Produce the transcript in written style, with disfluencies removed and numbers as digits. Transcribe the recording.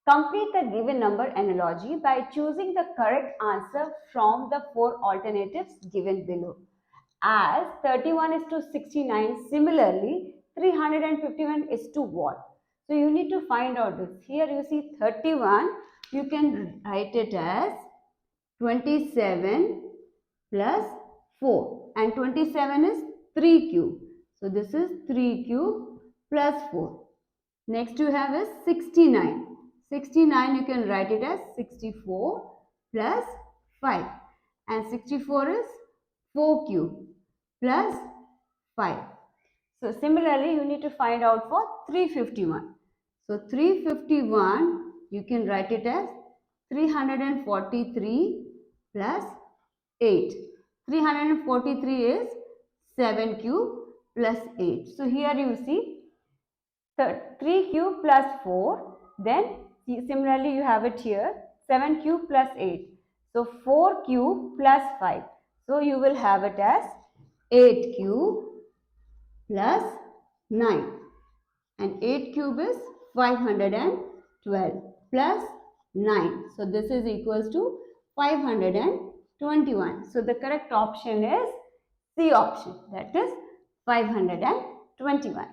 Complete the given number analogy by choosing the correct answer from the 4 alternatives given below. As 31 is to 69, similarly 351 is to what? So you need to find out this. Here you see 31, you can write it as 27 plus 4, and 27 is 3 cube. So this is 3 cube plus 4. Next you have is 69. 69 you can write it as 64 plus 5, and 64 is 4 cube plus 5. So similarly you need to find out for 351. So 351 you can write it as 343 plus 8. 343 is 7 cube plus 8. So here you see 3 cube plus 4, then similarly you have it here 7 cube plus 8. So 4 cube plus 5. So you will have it as 8 cube plus 9, and 8 cube is 512 plus 9. So this is equals to 521. So the correct option is C option, that is 521.